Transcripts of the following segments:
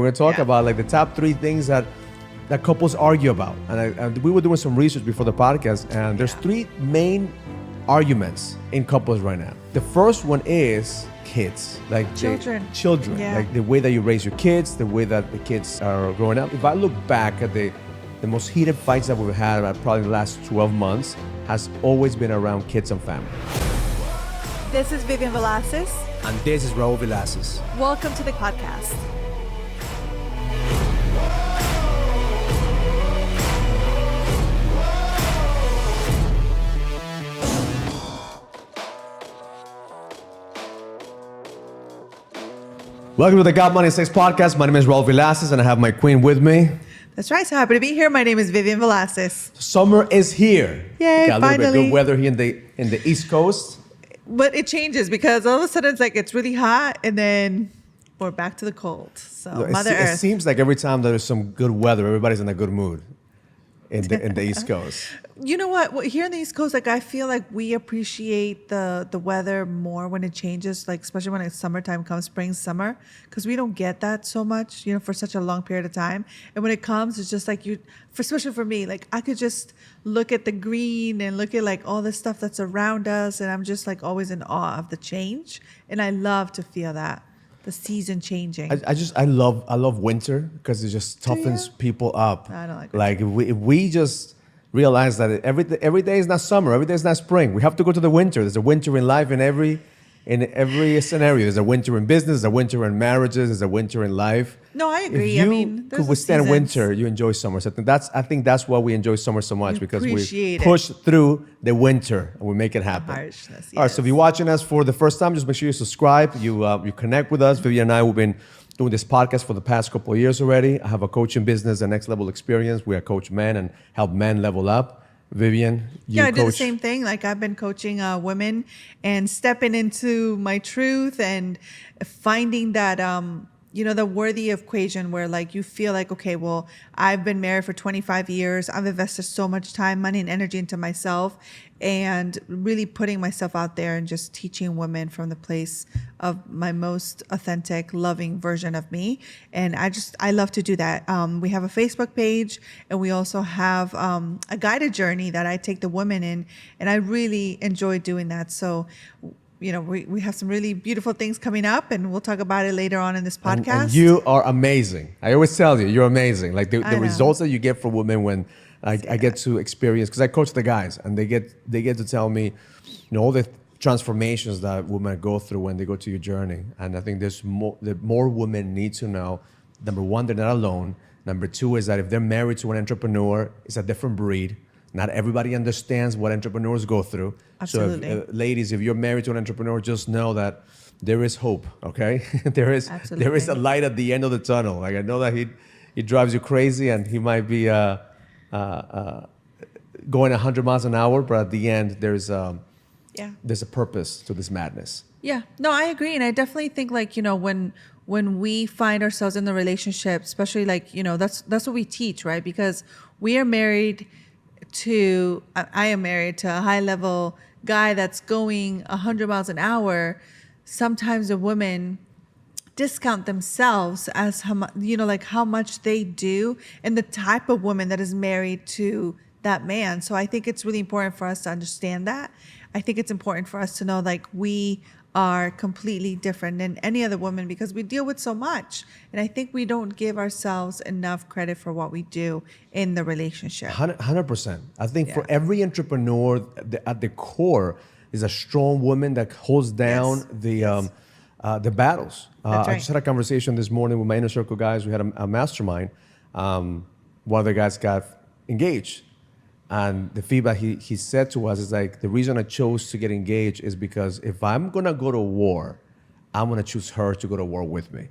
We're going to talk about like the top 3 things that couples argue about. And we were doing some research before the podcast, and there's 3 main arguments in couples right now. The first one is kids, like children, like the way that you raise your kids, the way that the kids are growing up. If I look back at the most heated fights that we've had probably the last 12 months has always been around kids and family. This is Vivian Villacis. And this is Raul Villacis. Welcome to the podcast. Welcome to the God Money S3x Podcast. My name is Raul Villacis, and I have my queen with me. That's right. So happy to be here. My name is Vivian Villacis. Summer is here. Yay, got a little finally. bit good weather here in the East Coast. But it changes because all of a sudden it's really hot and then we're back to the cold. So Mother Earth. It seems like every time there's some good weather, everybody's in a good mood in the East Coast. You know what? Here in the East Coast, like I feel like we appreciate the weather more when it changes, like especially when it's summertime comes, spring, summer, because we don't get that so much, for such a long period of time. And when it comes, it's just like especially for me, like I could just look at the green and look at like all the stuff that's around us, and I'm just like always in awe of the change. And I love to feel that. The season changing. I love winter because it just toughens people up. I don't like winter. Like if we just realize that every day is not summer, every day is not spring. We have to go to the winter. There's a winter in life in every scenario. There's a winter in business, there's a winter in marriages, there's a winter in life. No, I agree. If you could withstand winter, you enjoy summer. So I think that's why we enjoy summer so much, because we push through the winter and we make it happen. The harshness, yes. All right, so if you're watching us for the first time, just make sure you subscribe. You connect with us. Vivian and I, we've been doing this podcast for the past couple of years already. I have a coaching business, a next level experience. We coach men and help men level up. Vivian, I do the same thing. Like I've been coaching women and stepping into my truth and finding that, the worthy equation where like you feel like, okay, well, I've been married for 25 years. I've invested so much time, money, and energy into myself, and really putting myself out there and just teaching women from the place of my most authentic, loving version of me. And I love to do that. We have a Facebook page, and we also have a guided journey that I take the women in, and I really enjoy doing that. So, we have some really beautiful things coming up, and we'll talk about it later on in this podcast. And you are amazing. I always tell you, you're amazing. Like the results that you get from women when I get to experience, because I coach the guys, and they get to tell me, all the transformations that women go through when they go to your journey. And I think there's more women need to know. Number one, they're not alone. Number two is that if they're married to an entrepreneur, it's a different breed. Not everybody understands what entrepreneurs go through. Absolutely. So ladies, if you're married to an entrepreneur, just know that there is hope, okay? there is a light at the end of the tunnel. Like I know that he drives you crazy, and he might be going 100 miles an hour, but at the end there's a purpose to this madness. Yeah, no, I agree. And I definitely think like, when we find ourselves in the relationship, especially like, that's what we teach, right? Because I am married to a high level guy that's going 100 miles an hour. Sometimes the women discount themselves as how much they do and the type of woman that is married to that man. So I think it's really important for us to understand that. I think it's important for us to know like we are completely different than any other woman because we deal with so much. And I think we don't give ourselves enough credit for what we do in the relationship. 100%. I think for every entrepreneur, at the core is a strong woman that holds down the battles. Right. I just had a conversation this morning with my inner circle guys. We had a mastermind. One of the guys got engaged. And the feedback he said to us is like, the reason I chose to get engaged is because if I'm going to go to war, I'm going to choose her to go to war with me.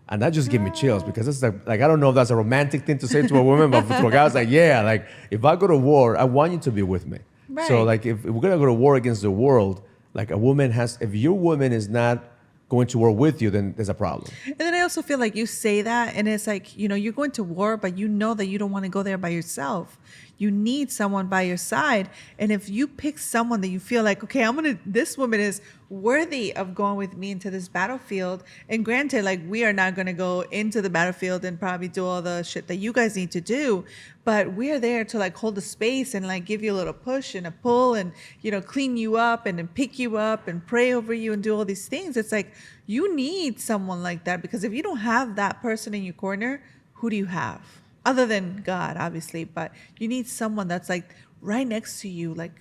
And that just gave me chills because it's like I don't know if that's a romantic thing to say to a woman, but to a guy, it's like, yeah, like if I go to war, I want you to be with me. Right. So like if we're going to go to war against the world, like if your woman is not going to war with you, then there's a problem. And then I also feel like you say that and it's like, you're going to war, but you know that you don't want to go there by yourself. You need someone by your side. And if you pick someone that you feel like, okay, this woman is worthy of going with me into this battlefield. And granted, like, we are not going to go into the battlefield and probably do all the shit that you guys need to do, but we are there to like hold the space and like give you a little push and a pull and, you know, clean you up and then pick you up and pray over you and do all these things. It's like, you need someone like that, because if you don't have that person in your corner, who do you have? Other than God, obviously, but you need someone that's like right next to you, like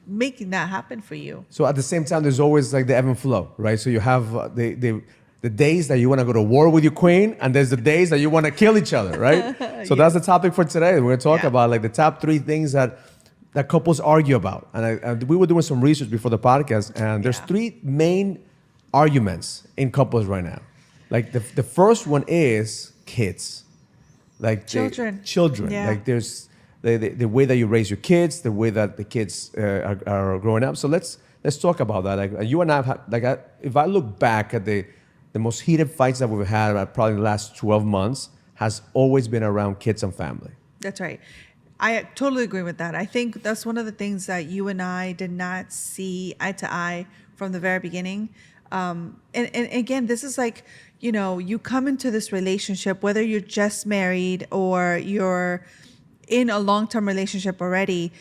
making that happen for you. So at the same time, there's always like the ebb and flow, right? So you have the days that you want to go to war with your queen, and there's the days that you want to kill each other, right? So that's the topic for today. We're going to talk about like the top 3 things that couples argue about. And we were doing some research before the podcast, and there's 3 main arguments in couples right now. Like the first one is kids, like children. Yeah. Like there's the way that you raise your kids, the way that the kids are growing up. So let's talk about that. Like you and I have if I look back at the most heated fights that we've had probably in the last 12 months has always been around kids and family. That's right. I totally agree with that. I think that's one of the things that you and I did not see eye to eye from the very beginning. And again, this is like, you know, you come into this relationship, whether you're just married or you're in a long-term relationship already.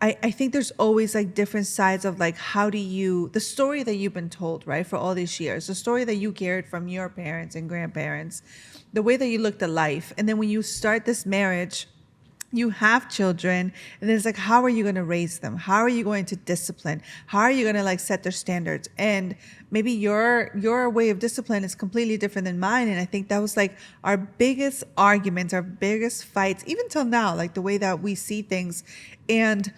I think there's always like different sides of like, the story that you've been told, right, for all these years, the story that you carried from your parents and grandparents, the way that you looked at life. And then when you start this marriage, you have children, and it's like, how are you going to raise them? How are you going to discipline? How are you going to like set their standards? And maybe your way of discipline is completely different than mine. And I think that was like our biggest arguments, our biggest fights, even till now, like the way that we see things. And,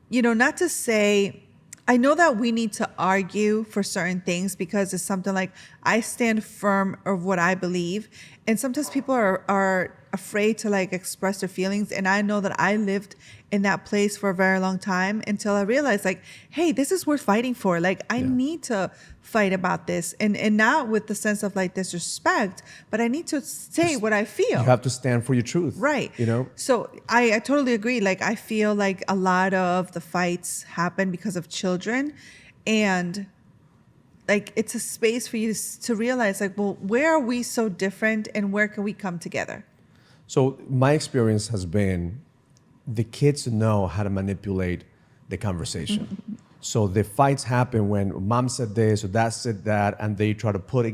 you know, not to say, I know that we need to argue for certain things because it's something like I stand firm of what I believe. And sometimes people are afraid to like express their feelings. And I know that I lived in that place for a very long time until I realized like, hey, this is worth fighting for. Like I need to fight about this and not with the sense of like disrespect, but I need to say what I feel. You have to stand for your truth. Right. You know? So I totally agree. Like I feel like a lot of the fights happen because of children, and like it's a space for you to realize like, well, where are we so different and where can we come together? So my experience has been the kids know how to manipulate the conversation. So the fights happen when mom said this or dad said that, and they try to put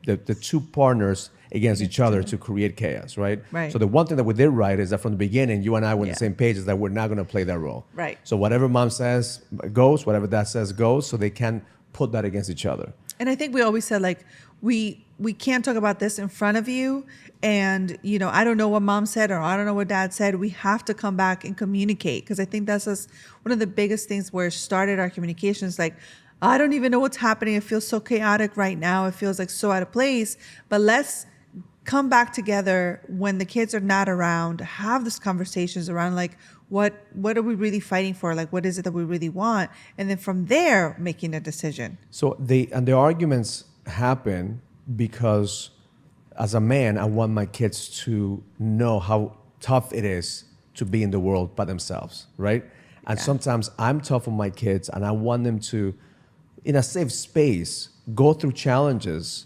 the 2 partners against each other to create chaos, right? Right. So the one thing that we did right is that from the beginning, you and I were on the same page, is that we're not going to play that role. Right. So whatever mom says goes, whatever dad says goes, so they can put that against each other. And I think we always said like, we can't talk about this in front of you. And, you know, I don't know what mom said or I don't know what dad said. We have to come back and communicate, because I think that's one of the biggest things where it started our communications. Like, I don't even know what's happening. It feels so chaotic right now. It feels like so out of place. But let's come back together when the kids are not around, have these conversations around like, what are we really fighting for? Like, what is it that we really want? And then from there, making a decision. So the arguments happen because as a man, I want my kids to know how tough it is to be in the world by themselves, right? And sometimes I'm tough on my kids, and I want them to, in a safe space, go through challenges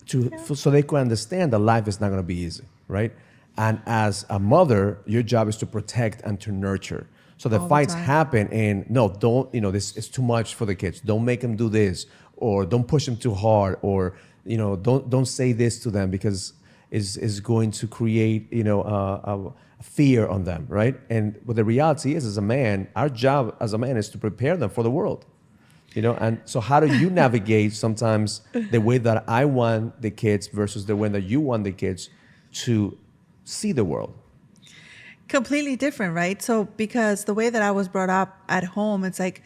so they can understand that life is not going to be easy, right? And as a mother, your job is to protect and to nurture. So the fights happen, and no, don't, this is too much for the kids. Don't make them do this, or don't push them too hard, or don't say this to them because is going to create a fear on them, right? And what the reality is, as a man, our job as a man is to prepare them for the world. And so how do you navigate sometimes the way that I want the kids versus the way that you want the kids to see the world? Completely different, right? So because the way that I was brought up at home, it's like,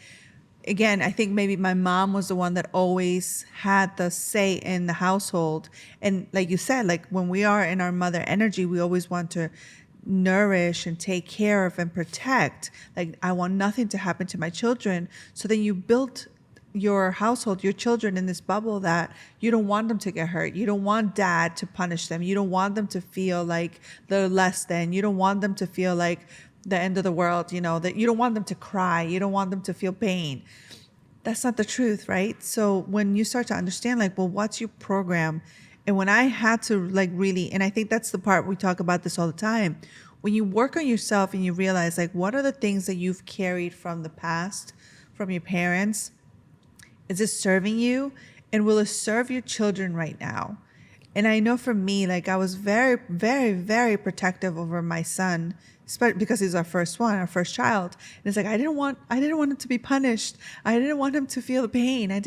again, I think maybe my mom was the one that always had the say in the household. And like you said, like when we are in our mother energy, we always want to nourish and take care of and protect. Like, I want nothing to happen to my children. So then you built your household, your children, in this bubble that you don't want them to get hurt. You don't want dad to punish them. You don't want them to feel like they're less than. You don't want them to feel like the end of the world, that you don't want them to cry. You don't want them to feel pain. that's not the truth, right? So when you start to understand, like, well, what's your program? And when I had to like really, and I think that's the part we talk about this all the time, when you work on yourself and you realize like, what are the things that you've carried from the past, from your parents? Is it serving you? And will it serve your children right now? And I know for me, like I was very, very, very protective over my son, because he's our first one, our first child. And it's like, I didn't want him to be punished. I didn't want him to feel the pain. I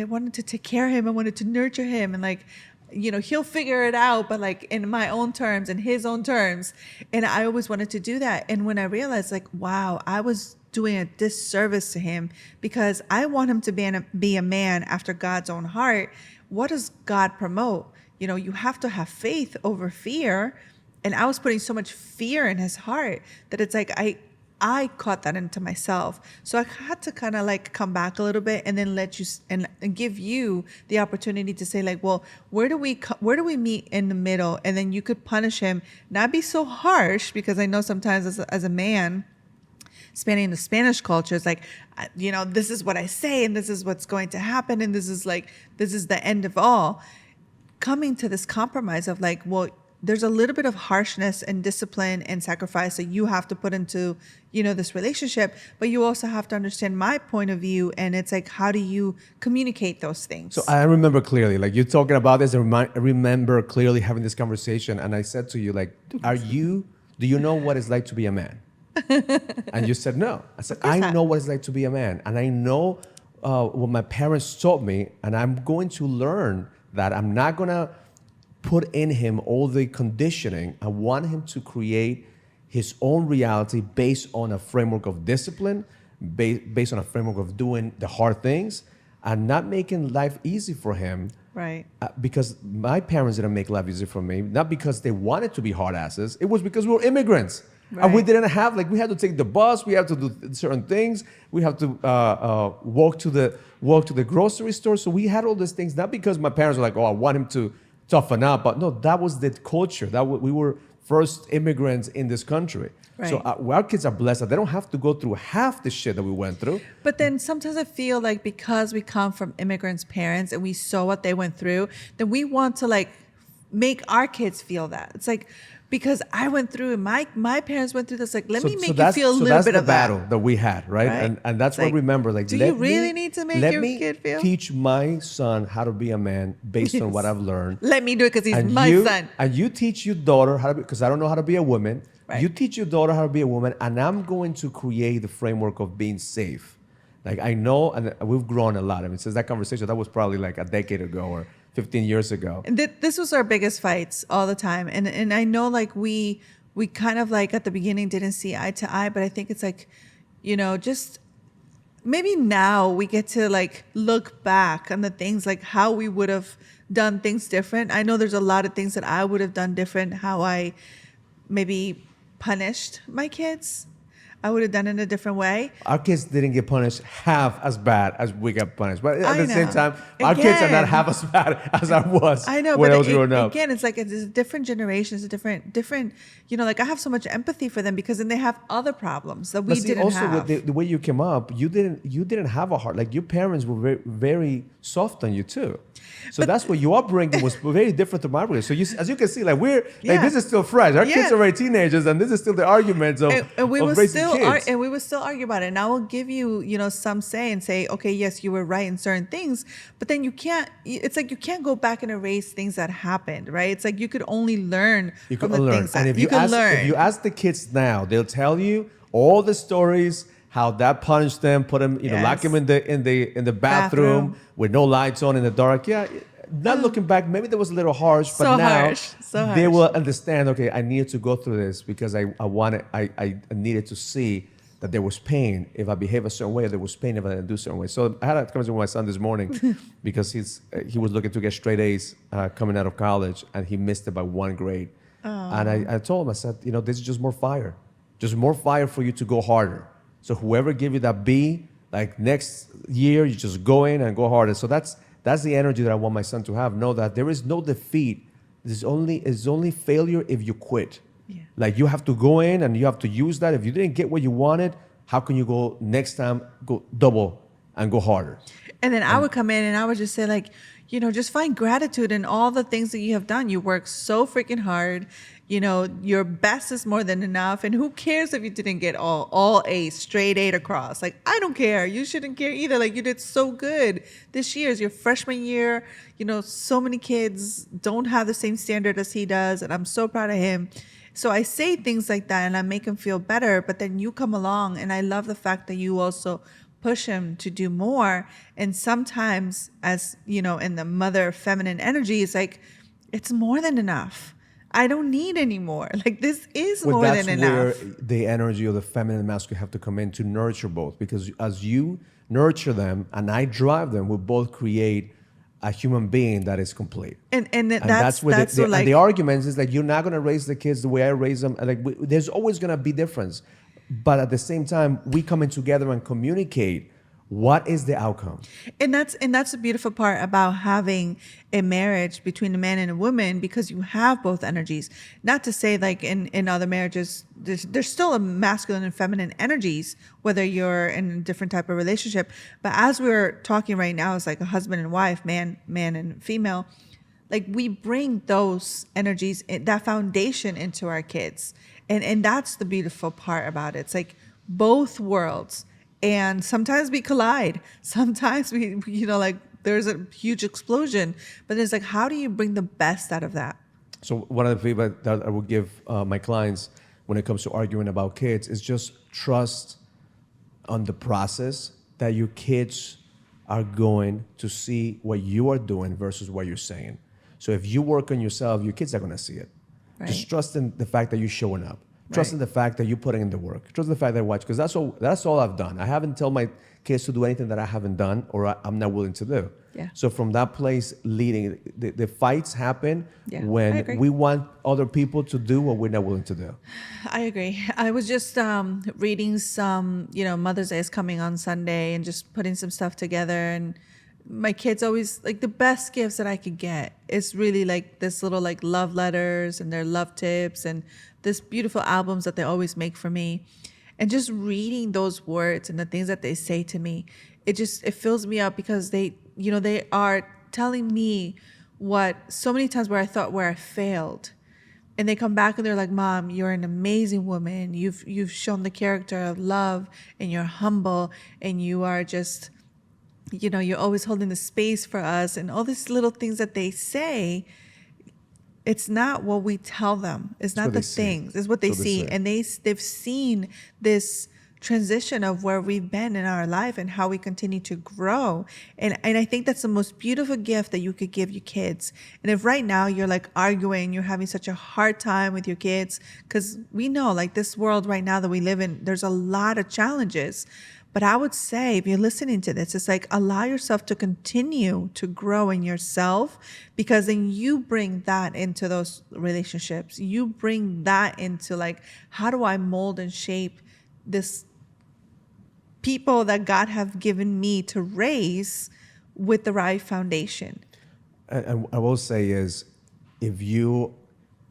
wanted to take care of him. I wanted to nurture him. And like, he'll figure it out, but like in my own terms and his own terms. And I always wanted to do that. And when I realized like, wow, I was doing a disservice to him because I want him to be a man after God's own heart. What does God promote? You have to have faith over fear. And I was putting so much fear in his heart that it's like I caught that into myself. So I had to kind of like come back a little bit and then let you and give you the opportunity to say like, well, where do we meet in the middle? And then you could punish him, not be so harsh, because I know sometimes as a man, spanning the Spanish culture, it's like, this is what I say and this is what's going to happen. And this is the end of all. Coming to this compromise of like, well, there's a little bit of harshness and discipline and sacrifice that you have to put into, this relationship, but you also have to understand my point of view. And it's like, how do you communicate those things? So I remember clearly, like you're talking about this, I remember clearly having this conversation. And I said to you, like, do you know what it's like to be a man? And you said, no. I said, I know what it's like to be a man. And I know what my parents taught me. And I'm going to learn that I'm not going to put in him all the conditioning. I want him to create his own reality based on a framework of discipline, based on a framework of doing the hard things and not making life easy for him. Right. Because my parents didn't make life easy for me, not because they wanted to be hard asses. It was because we were immigrants. Right. And we didn't have, like, we had to take the bus, we had to do certain things, we have to walk to the grocery store. So we had all these things, not because my parents were like, oh, I want him to toughen up, but no, that was the culture. We were first immigrants in this country. Right. So our kids are blessed that they don't have to go through half the shit that we went through. But then sometimes I feel like because we come from immigrants' parents and we saw what they went through, then we want to like make our kids feel that. It's like, because I went through and my parents went through this, like, let me make you feel a little bit of that. So that's the battle that we had, right? And that's what I remember. Like, do you really need to make your kid feel? Let me teach my son how to be a man based on what I've learned. Let me do it because he's my son. And you teach your daughter how to be, because I don't know how to be a woman. Right. You teach your daughter how to be a woman, and I'm going to create the framework of being safe. Like, I know, and we've grown a lot. I mean, since that conversation, that was probably like a decade ago or 15 years ago. And this was our biggest fights all the time. And I know like we kind of like at the beginning didn't see eye to eye, but I think it's like, just maybe now we get to like look back on the things, like how we would have done things different. I know there's a lot of things that I would have done different, how I maybe punished my kids. I would have done it in a different way. Our kids didn't get punished half as bad as we got punished. But at the same time, our kids are not half as bad as I was when I was growing up. Again, it's like it's a different generation. It's a different, like I have so much empathy for them because then they have other problems that we didn't have. Also, with the way you came up, you didn't have a heart. Like your parents were very, very soft on you too. So that's what your upbringing was very different to my upbringing. So as you can see, like this is still fresh. Our kids are already teenagers, and this is still the arguments of raising kids. And we would still argue about it. And I will give you, some say and say, okay, yes, you were right in certain things, but then you can't. It's like you can't go back and erase things that happened, right? It's like you could only learn from the things that you can learn. If you ask the kids now, they'll tell you all the stories. How that punished them, put them, lock them in the bathroom with no lights on in the dark. Yeah, not looking back, maybe that was a little harsh, but now they will understand. Okay, I needed to go through this because I needed to see that there was pain if I behave a certain way. There was pain if I didn't do a certain way. So I had a conversation with my son this morning because he was looking to get straight A's coming out of college, and he missed it by 1 grade. And I told him, I said, this is just more fire for you to go harder. So whoever gave you that B, like next year, you just go in and go harder. So that's the energy that I want my son to have. Know that there is no defeat. There's only failure if you quit. Yeah. Like you have to go in and you have to use that. If you didn't get what you wanted, How can you go next time, go double and go harder? And then I would come in and I would just say like, just find gratitude in all the things that you have done. You work so freaking hard. Your best is more than enough. And who cares if you didn't get all A's, straight 8 across? Like, I don't care. You shouldn't care either. Like, you did so good. This year is your freshman year. So many kids don't have the same standard as he does. And I'm so proud of him. So I say things like that and I make him feel better. But then you come along and I love the fact that you also push him to do more. And sometimes, as in the mother feminine energy, it's like, it's more than enough. I don't need any more. Like, this is more than enough. That's where the energy of the feminine and masculine have to come in to nurture both. Because as you nurture them and I drive them, we both create a human being that is complete. And that's where the arguments is like, you're not going to raise the kids the way I raise them. Like, there's always going to be difference. But at the same time, we come in together and communicate what is the outcome. And that's the beautiful part about having a marriage between a man and a woman, because you have both energies. Not to say like in other marriages, there's still a masculine and feminine energies, whether you're in a different type of relationship. But as we're talking right now, it's like a husband and wife, man and female. Like, we bring those energies, that foundation into our kids. And that's the beautiful part about it. It's like both worlds. And sometimes we collide. Sometimes we, like there's a huge explosion. But it's like, how do you bring the best out of that? So one of the feedback that I would give my clients when it comes to arguing about kids is just trust on the process, that your kids are going to see what you are doing versus what you're saying. So if you work on yourself, your kids are going to see it. Right. Just trust in the fact that you're showing up. Trust in the fact that you're putting in the work. Trust in the fact that I watch, because that's all I've done. I haven't told my kids to do anything that I haven't done or I'm not willing to do. Yeah. So from that place leading, the fights happen when we want other people to do what we're not willing to do. I agree. I was just reading some, Mother's Day is coming on Sunday, and just putting some stuff together. And my kids always, like, the best gifts that I could get is really like this little like love letters and their love tips and this beautiful albums that they always make for me. And just reading those words and the things that they say to me, it fills me up, because they are telling me what so many times where I failed. And they come back and they're like, Mom, you're an amazing woman. You've shown the character of love, and you're humble, and you are just, you're always holding the space for us, and all these little things that they say. It's not what we tell them. It's not the things. It's what they see. And they've seen this transition of where we've been in our life and how we continue to grow. And I think that's the most beautiful gift that you could give your kids. And if right now you're like arguing, you're having such a hard time with your kids, because we know like this world right now that we live in, there's a lot of challenges. But I would say, if you're listening to this, it's like, allow yourself to continue to grow in yourself, because then you bring that into those relationships. You bring that into like, how do I mold and shape this people that God have given me to raise with the right foundation? And I will say is, if you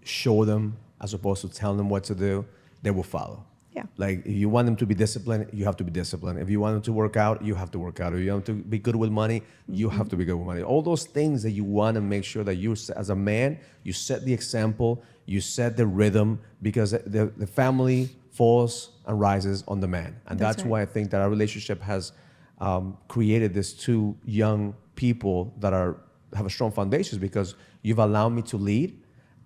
show them as opposed to telling them what to do, they will follow. Yeah. Like, if you want them to be disciplined, you have to be disciplined. If you want them to work out, you have to work out. If you want them to be good with money, you have to be good with money. All those things that you want to make sure that you, as a man, you set the example, you set the rhythm, because the family falls and rises on the man. And that's why I think that our relationship has created these two young people that have a strong foundation, because you've allowed me to lead.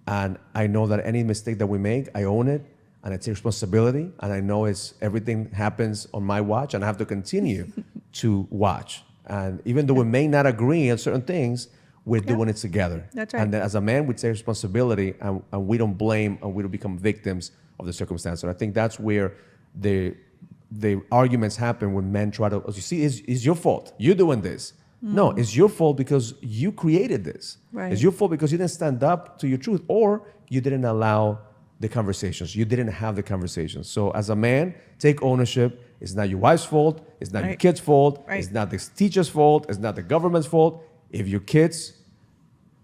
And I know that any mistake that we make, I own it. And I take responsibility, and I know everything happens on my watch, and I have to continue to watch. And even though we may not agree on certain things, we're doing it together. That's right. And then as a man, we take responsibility, and we don't blame, and we don't become victims of the circumstance. And I think that's where the arguments happen when men try to, you see, it's your fault. You're doing this. No, it's your fault because you created this. Right. It's your fault because you didn't stand up to your truth, or you didn't allow the conversations. You didn't have the conversations. So as a man, take ownership. It's not your wife's fault. It's not your kid's fault. It's not the teacher's fault. It's not the government's fault. If your kids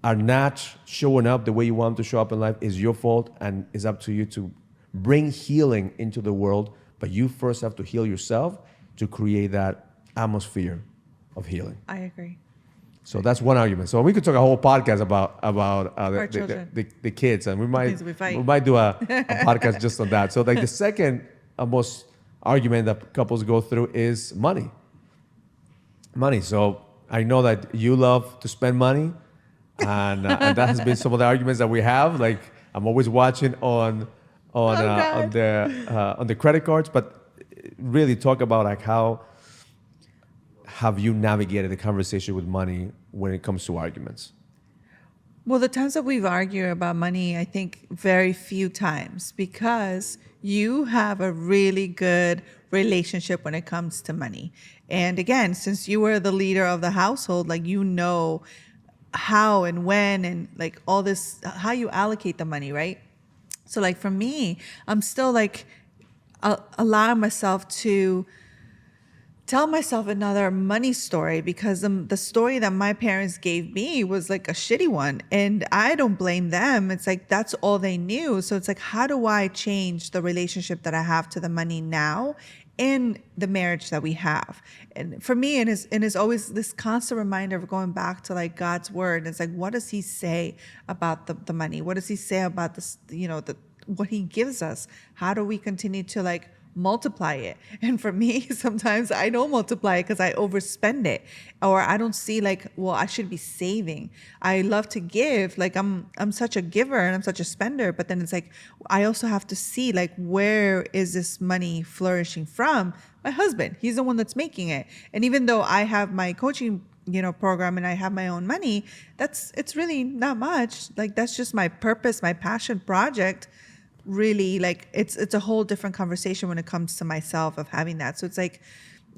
are not showing up the way you want them to show up in life, it's your fault, and it's up to you to bring healing into the world But you first have to heal yourself to create that atmosphere of healing. I agree. So that's one argument. So we could talk a whole podcast about the kids, and we might do a podcast just on that. So like the second most argument that couples go through is money. Money. So I know that you love to spend money, and that has been some of the arguments that we have. Like I'm always watching on the credit cards, but really talk about like how have you navigated the conversation with money when it comes to arguments? Well, the times that we've argued about money, I think very few times, because you have a really good relationship when it comes to money. And again, since you were the leader of the household, like you know how and when and like all this, how you allocate the money, right? So like for me, I'm still like allowing myself to tell myself another money story, because the story that my parents gave me was like a shitty one, and I don't blame them. It's like that's all they knew. So it's like, how do I change the relationship that I have to the money now in the marriage that we have? And for me, it is always this constant reminder of going back to like God's word. It's like, what does he say about the money? What does he say about this, what he gives us? How do we continue to like multiply it? And for me, sometimes I don't multiply it because I overspend it, or I don't see like, well, I should be saving. I love to give, like I'm such a giver and I'm such a spender, but then it's like I also have to see like, where is this money flourishing from? My husband, he's the one that's making it. And even though I have my coaching program and I have my own money, it's really not much. Like that's just my purpose, my passion project. Really, like it's a whole different conversation when it comes to myself of having that. So it's like,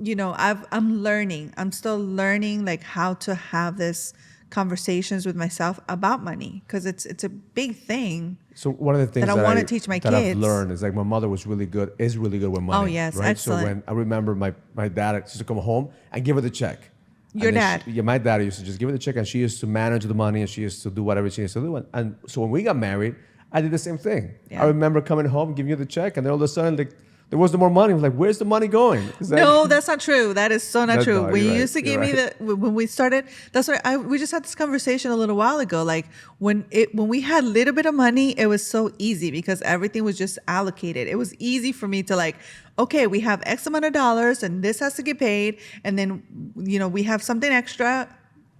I'm still learning like how to have this conversations with myself about money, because it's a big thing. So one of the things that I want to teach my kids I've learned is like my mother is really good with money. Oh yes, right? excellent. So when I remember my dad used to come home and give her the check. Your dad? My dad used to just give her the check, and she used to manage the money, and she used to do whatever she used to do. And so when we got married, I did the same thing. Yeah. I remember coming home, giving you the check, and then all of a sudden, like, there was no more money. I was like, where's the money going? No, that's not true. That is so not true. No, when you right. used to give me when we started, that's why we just had this conversation a little while ago. Like when we had a little bit of money, it was so easy because everything was just allocated. It was easy for me to like, okay, we have X amount of dollars and this has to get paid. And then, we have something extra,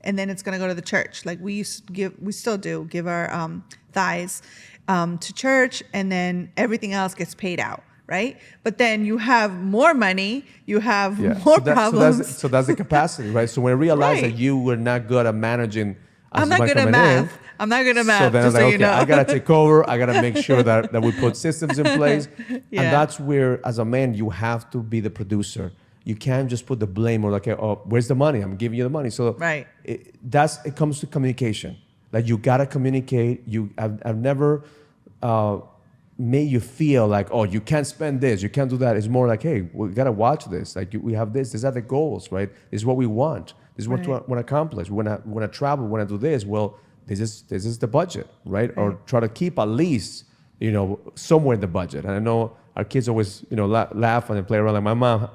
and then it's going to go to the church. Like we still do give our tithes to church, and then everything else gets paid out, right? But then you have more money, you have more problems. So that's the capacity, right? So when I realized that you were not good at managing, I'm not good at math. I'm not good at math. So then I was like, okay, I gotta take over. I gotta make sure that we put systems in place, and that's where, as a man, you have to be the producer. You can't just put the blame or like, oh, where's the money? I'm giving you the money. So right. It comes to communication. Like you gotta communicate. I've never made you feel like, oh, you can't spend this, you can't do that. It's more like, hey, we gotta watch this. Like we have this. These are the goals, right? This is what we want. This is what we want to accomplish. We wanna travel. We wanna do this. Well, this is the budget, right? Or try to keep at least somewhere in the budget. And I know our kids always laugh and play around. Like my mom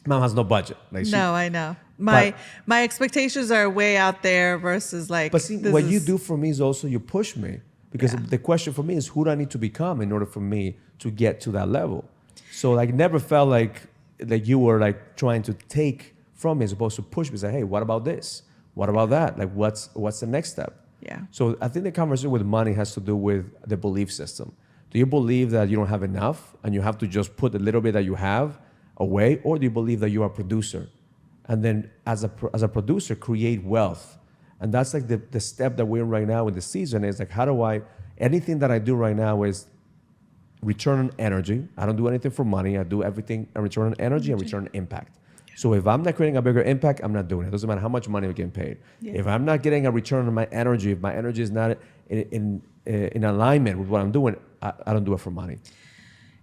has no budget. Like I know. My expectations are way out there versus like. But see, what you do for me is also you push me, because the question for me is, who do I need to become in order for me to get to that level? So like never felt like you were like trying to take from me as opposed to push me. Say, hey, what about this? What about that? Like what's the next step? Yeah. So I think the conversation with money has to do with the belief system. Do you believe that you don't have enough and you have to just put a little bit that you have away, or do you believe that you are a producer, and then as a producer create wealth? And that's like the step that we're in right now in the season is like, how do anything that I do right now is return on energy. I don't do anything for money. I do everything and return on energy and return on impact. So if I'm not creating a bigger impact, I'm not doing it. It doesn't matter how much money I'm getting paid. Yeah. If I'm not getting a return on my energy, if my energy is not in alignment with what I'm doing, I don't do it for money.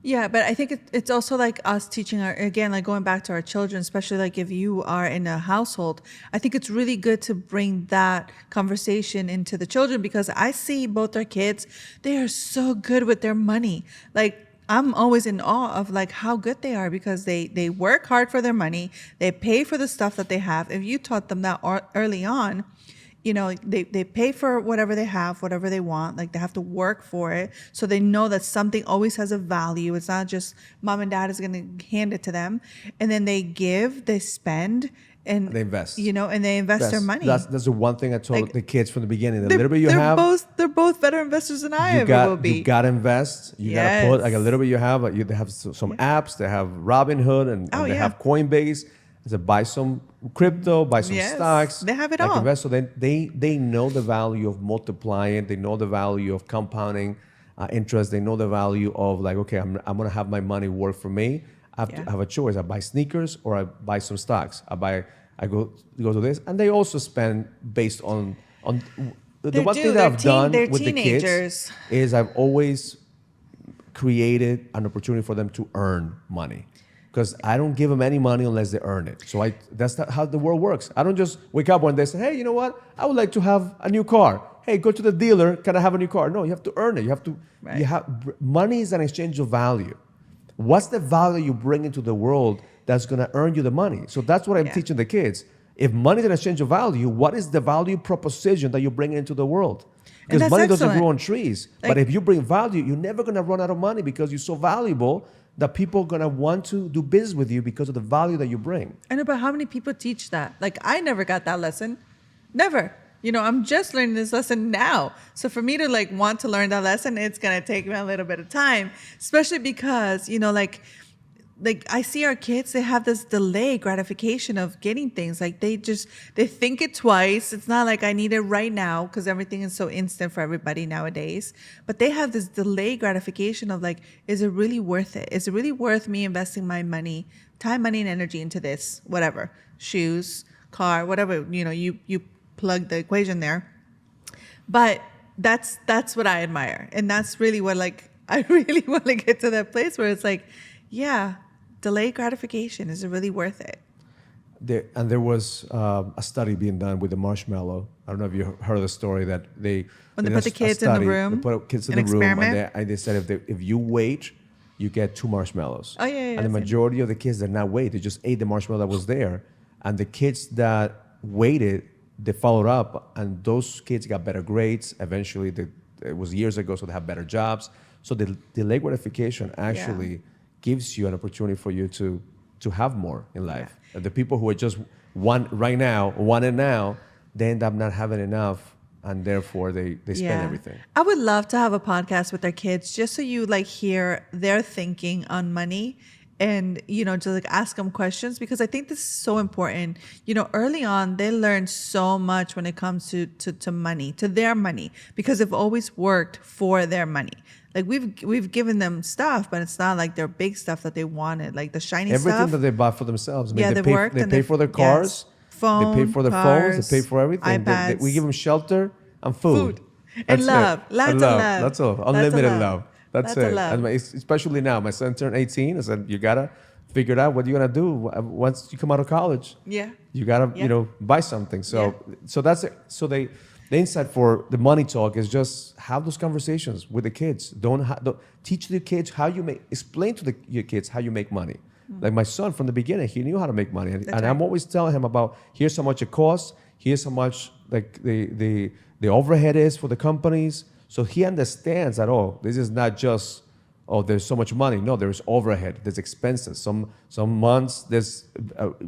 Yeah, but I think it's also like us teaching like going back to our children, especially like if you are in a household, I think it's really good to bring that conversation into the children, because I see both our kids, they are so good with their money. Like I'm always in awe of like how good they are because they work hard for their money. They pay for the stuff that they have. If you taught them that early on, they pay for whatever they have, whatever they want. Like they have to work for it. So they know that something always has a value. It's not just mom and dad is going to hand it to them. And then they give, they spend, and they invest. And they invest their money. That's the one thing I told Like, the kids from the beginning. The little bit you have, they're both better investors than I ever will be. You got to invest. You got to put like a little bit you have. They have some apps. They have Robinhood and they have Coinbase. To buy some crypto, buy some stocks. They have it like all. Invest. So they know the value of multiplying. They know the value of compounding interest. They know the value of like, okay, I'm gonna have my money work for me. I have a choice. I buy sneakers or I buy some stocks. I go to this, and they also spend based on the one thing that I've done with the kids is I've always created an opportunity for them to earn money. Because I don't give them any money unless they earn it. So that's not how the world works. I don't just wake up one day and say, hey, you know what? I would like to have a new car. Hey, go to the dealer. Can I have a new car? No, you have to earn it. Money is an exchange of value. What's the value you bring into the world that's going to earn you the money? So that's what I'm teaching the kids. If money is an exchange of value, what is the value proposition that you bring into the world? Because money doesn't grow on trees. But if you bring value, you're never going to run out of money because you're so valuable that people are going to want to do business with you because of the value that you bring. I know, but how many people teach that? Like, I never got that lesson. Never. I'm just learning this lesson now. So for me to like want to learn that lesson, it's going to take me a little bit of time, especially because, like I see our kids, they have this delay gratification of getting things. Like they think it twice. It's not like I need it right now because everything is so instant for everybody nowadays. But they have this delay gratification of like, is it really worth it? Is it really worth me investing my money, time, money, and energy into this? Whatever, shoes, car, whatever. You plug the equation there. But that's what I admire, and that's really what like I really want to get to that place where it's like, yeah. Delayed gratification, is it really worth it? There was a study being done with the marshmallow. I don't know if you heard the story that they put the kids in the room. They put kids in the room, and they said if you wait, you get 2 marshmallows. Oh yeah. And the majority of the kids did not wait; they just ate the marshmallow that was there. And the kids that waited, they followed up, and those kids got better grades. Eventually, it was years ago, so they have better jobs. So the delayed gratification actually gives you an opportunity for you to have more in life. And the people who are just want it now, they end up not having enough, and therefore they spend everything. I would love to have a podcast with our kids just so you like hear their thinking on money and, to like ask them questions, because I think this is so important. Early on, they learn so much when it comes to money, to their money, because they've always worked for their money. Like we've given them stuff, but it's not like their big stuff that they wanted, like the shiny stuff. Everything that they bought for themselves. They pay for their cars. Phone, they pay for their phones. They pay for everything. iPads. We give them shelter and food. And love. Lots of love. That's all. Unlimited love. That's it. Love. And especially now, my son turned 18. I said, you gotta figure out what you're gonna do once you come out of college. Yeah. You gotta buy something. So that's it. So the insight for the money talk is just have those conversations with the kids. Don't teach the kids explain to your kids how you make money. Mm-hmm. Like my son from the beginning, he knew how to make money, and I'm always telling him about here's how much it costs, here's how much like the overhead is for the companies, so he understands that this is not just there's so much money. No, there's overhead, there's expenses. Some months there's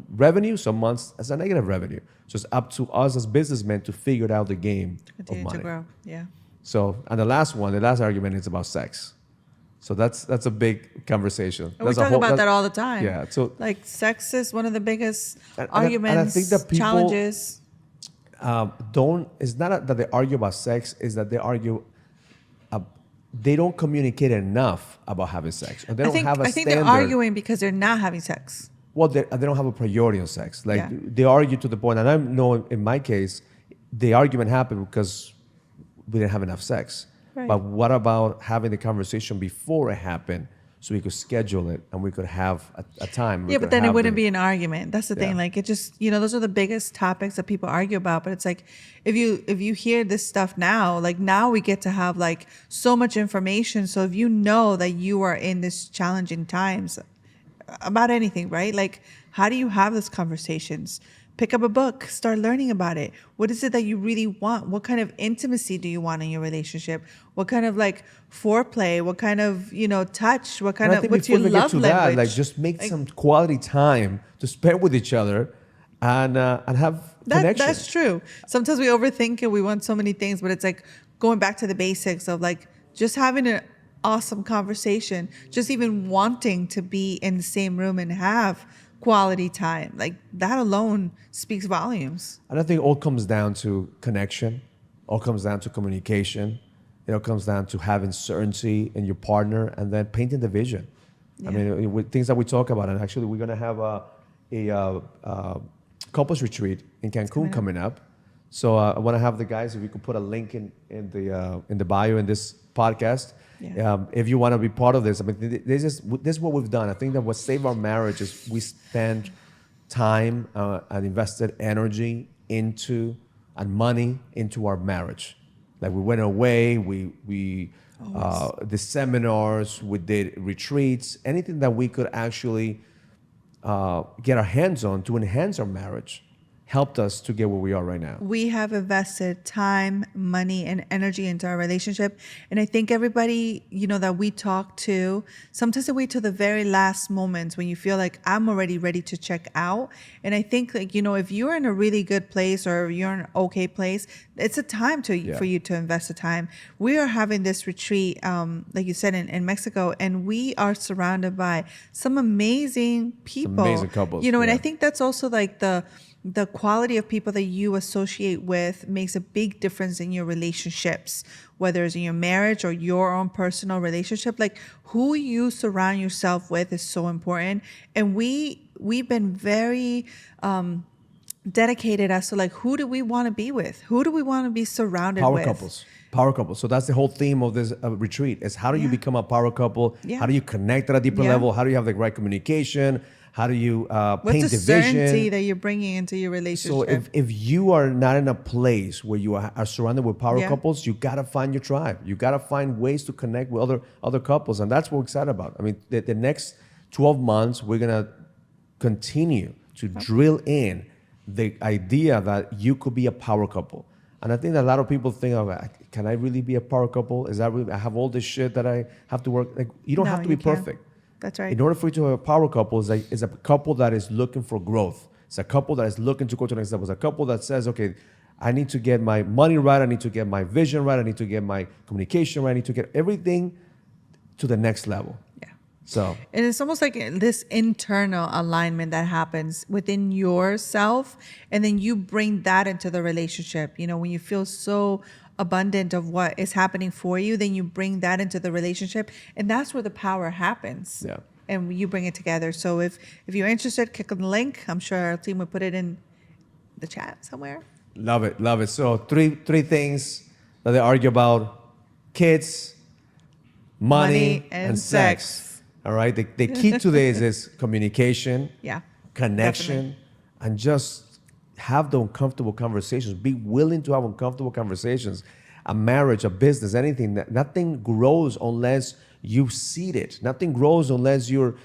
revenue, some months there's a negative revenue. So it's up to us as businessmen to figure out the game of money. To grow. Yeah. So, and the last argument is about sex. So that's a big conversation. And we talk about that all the time. Yeah. So like sex is one of the biggest arguments, and I think that people, challenges. It's not that they argue about sex, is that they argue they don't communicate enough about having sex. Or they don't have a standard. I think they're arguing because they're not having sex. Well, they don't have a priority on sex. Like they argue to the point, and I know in my case, the argument happened because we didn't have enough sex. Right. But what about having the conversation before it happened so we could schedule it and we could have a time. Yeah, but then it wouldn't be an argument. That's the thing. Like, it just, those are the biggest topics that people argue about. But it's like, if you hear this stuff now, like now we get to have like so much information. So if you know that you are in this challenging times about anything, right? Like, how do you have those conversations? Pick up a book, start learning about it. What is it that you really want? What kind of intimacy do you want in your relationship? What kind of like foreplay? What kind of, touch? What kind of, what's your love language? Like just make some quality time to spend with each other and have connection. That's true. Sometimes we overthink it. We want so many things, but it's like going back to the basics of like just having an awesome conversation, just even wanting to be in the same room and have quality time. Like that alone speaks volumes. And I think it all comes down to connection, all comes down to communication. It all comes down to having certainty in your partner and then painting the vision. Yeah. I mean, with things that we talk about, and actually we're going to have a couples retreat in Cancun coming up. So I want to have the guys, if we could put a link in the bio in this podcast. Yeah. If you want to be part of this, I mean, this is what we've done. I think that what saved our marriage is we spent time and invested energy into and money into our marriage. Like we went away, we did seminars, we did retreats, anything that we could actually get our hands on to enhance our marriage helped us to get where we are right now. We have invested time, money, and energy into our relationship. And I think everybody, that we talk to, sometimes they wait till the very last moments when you feel like I'm already ready to check out. And I think like, if you're in a really good place or you're in an okay place, it's a time for you to invest the time. We are having this retreat, like you said, in Mexico, and we are surrounded by some amazing people. Some amazing couples. And I think that's also like the quality of people that you associate with makes a big difference in your relationships, whether it's in your marriage or your own personal relationship. Like who you surround yourself with is so important. And we've been very dedicated as to like, who do we want to be with? Who do we want to be surrounded with? Power couples. So that's the whole theme of this retreat is how do you become a power couple? Yeah. How do you connect at a deeper level? How do you have the right communication? How do you paint the vision? What's the certainty that you're bringing into your relationship? So if you are not in a place where you are surrounded with power couples, you got to find your tribe. You got to find ways to connect with other couples. And that's what we're excited about. I mean, the next 12 months, we're going to continue to drill in the idea that you could be a power couple. And I think that a lot of people think of, can I really be a power couple? Is that really, I have all this shit that I have to work? Like, you don't have to be perfect. That's right. In order for you to have a power couple, is a couple that is looking for growth. It's a couple that is looking to go to the next level. It's a couple that says, okay, I need to get my money right. I need to get my vision right. I need to get my communication right. I need to get everything to the next level. Yeah. So. And it's almost like this internal alignment that happens within yourself. And then you bring that into the relationship. When you feel so abundant of what is happening for you, then you bring that into the relationship, and that's where the power happens. Yeah. And you bring it together. So if you're interested, click on the link. I'm sure our team will put it in the chat somewhere. Love it. So three things that they argue about: kids, money and sex. All right. The key to this is communication, connection, definitely. And just have the uncomfortable conversations. Be willing to have uncomfortable conversations. A marriage, a business, anything. Nothing grows unless you seed it. Nothing grows unless you're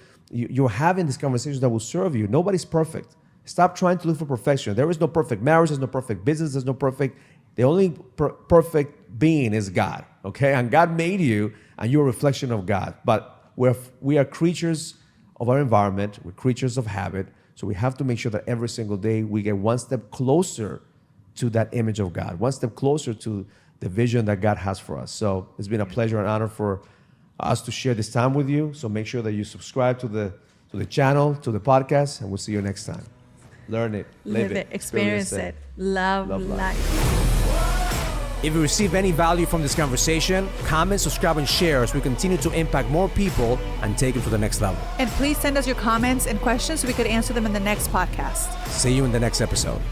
having these conversations that will serve you. Nobody's perfect. Stop trying to look for perfection. There is no perfect marriage. There's no perfect business. There's no perfect. The only perfect being is God. Okay, and God made you, and you're a reflection of God. But we are creatures of our environment. We're creatures of habit. So we have to make sure that every single day we get one step closer to that image of God, one step closer to the vision that God has for us. So it's been a pleasure and honor for us to share this time with you. So make sure that you subscribe to the channel, to the podcast, and we'll see you next time. Learn it, live it, experience it. Love life. If you receive any value from this conversation, comment, subscribe, and share as we continue to impact more people and take it to the next level. And please send us your comments and questions so we could answer them in the next podcast. See you in the next episode.